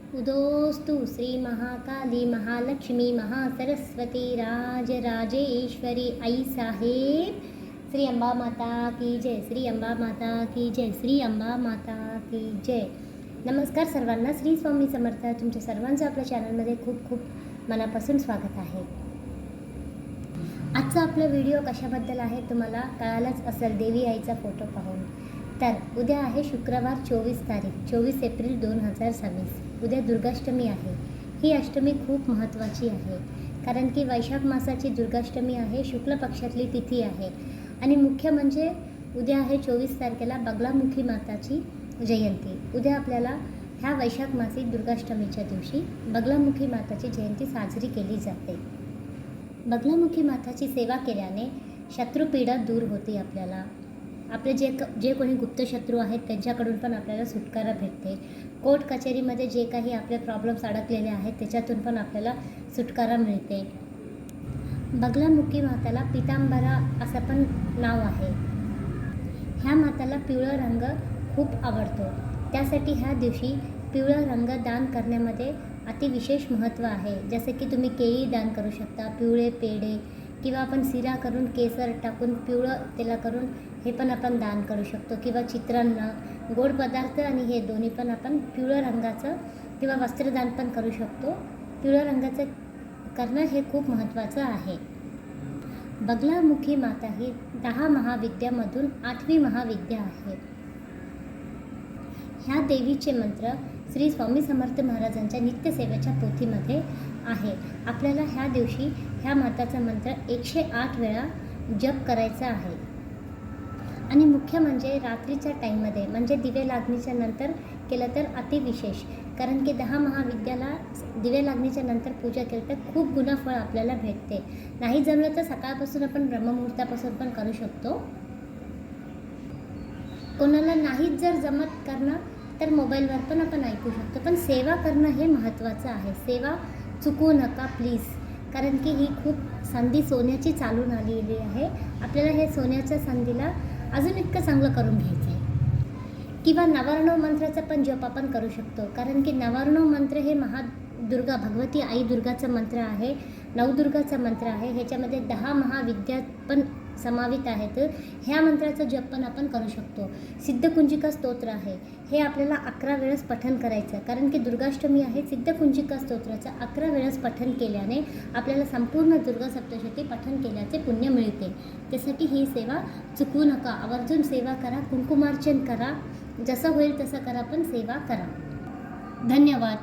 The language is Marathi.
उदोस्तु श्री महाकाली महालक्ष्मी महासरस्वती राजराजेश्वरी आई साहेब। श्री अंबा माता की जय, श्री अंबा माता की जय, श्री अंबा माता की जय। नमस्कार सर्वांना, श्री स्वामी समर्थ। तुमच्या सर्वांचं आपल्या चॅनलमध्ये खूप खूप मनापासून स्वागत आहे। आजचा आपला व्हिडिओ कशाबद्दल आहे तुम्हाला कळालंच असेल देवी आईचा फोटो पाहून। तर उद्या आहे शुक्रवार 24 एप्रिल 2026। उद्या दुर्गाष्टमी आहे। ही अष्टमी खूप महत्त्वाची आहे, कारण की वैशाख मासाची दुर्गाष्टमी आहे, शुक्ल पक्षातली तिथी आहे। आणि मुख्य म्हणजे उद्या आहे 24 तारखेला बगलामुखी माताची जयंती। उद्या आपल्याला ह्या वैशाख मासी दुर्गाष्टमीच्या दिवशी बगलामुखी माताची जयंती साजरी केली जाते। बगलामुखी माताची सेवा केल्याने शत्रुपीडा दूर होते। आपले जे कोणी गुप्त शत्रू आहेत त्यांच्याकडून पण आपल्याला सुटकारा भेटते। कोर्ट कचेरीमध्ये जे काही आपले प्रॉब्लेम्स अडकलेले आहेत त्याच्यातून पण आपल्याला सुटकारा मिळते। बगलामुखी माताला पितांबरा असं पण नाव आहे। ह्या माताला पिवळा रंग खूप आवडतो, त्यासाठी ह्या दिवशी पिवळा रंग दान करण्यामध्ये अतिविशेष महत्त्व आहे। जसे की तुम्ही केळी दान करू शकता, पिवळे पेढे, किंवा आपण शिरा करून केसर टाकून पिवळं त्याला करून हे पण आपण दान करू शकतो, किंवा चित्रांना गोड पदार्थ आणि हे दोन्ही पण आपण पिवळ्या रंगाचं किंवा वस्त्रदान पण करू शकतो। पिवळ्या रंगाचं करणं हे खूप महत्त्वाचं आहे। बगलामुखी माता ही 10 महाविद्यामधून 8वी महाविद्या आहे। ह्या देवीचे मंत्र श्री स्वामी समर्थ महाराजांच्या नित्यसेवेच्या पोथीमध्ये आहे। आपल्याला ह्या दिवशी ह्या माताचा मंत्र 108 वेळा जप करायचा आहे। आणि मुख्य म्हणजे रात्रीच्या टाईममध्ये म्हणजे दिवे लागणीच्या नंतर केलं तर अतिविशेष, कारण की 10 महाविद्याला दिवे लागणीच्या नंतर पूजा केली तर खूप गुणफळ आपल्याला भेटते। नाही जमलं तर सकाळपासून आपण ब्रह्ममुहूर्तापासून पण करू शकतो। कोणाला नाहीच जर जमत करणं तर मोबाईलवर पण आपण ऐकू शकतो, पण सेवा करणं हे महत्त्वाचं आहे। सेवा चुकवू नका प्लीज, कारण की ही खूप संधी सोन्याची चालून आलेली आहे। आपल्याला हे सोन्याच्या संधीला अजून इतकं चांगलं करून घ्यायचं आहे। किंवा नववर्णव मंत्राचा पण जप आपण करू शकतो, कारण की नववर्णव मंत्र हे महादुर्गा भगवती आई दुर्गाचं मंत्र आहे, नवदुर्गाचा मंत्र आहे। ह्याच्यामध्ये 10 महाविद्या पण समावित आहेत। ह्या मंत्राचं जप पण आपण करू शकतो। सिद्धकुंजिका स्तोत्र आहे, हे आपल्याला 11 वेळेस पठण करायचं, कारण की दुर्गाष्टमी आहे। सिद्धकुंजिका स्तोत्राचं 11 वेळेस पठण केल्याने आपल्याला संपूर्ण दुर्गा सप्तशती पठण केल्याचे पुण्य मिळते। त्यासाठी ही सेवा चुकवू नका, आवर्जून सेवा करा, कुंकुमार्चन करा, जसं होईल तसं करा, पण सेवा करा। धन्यवाद।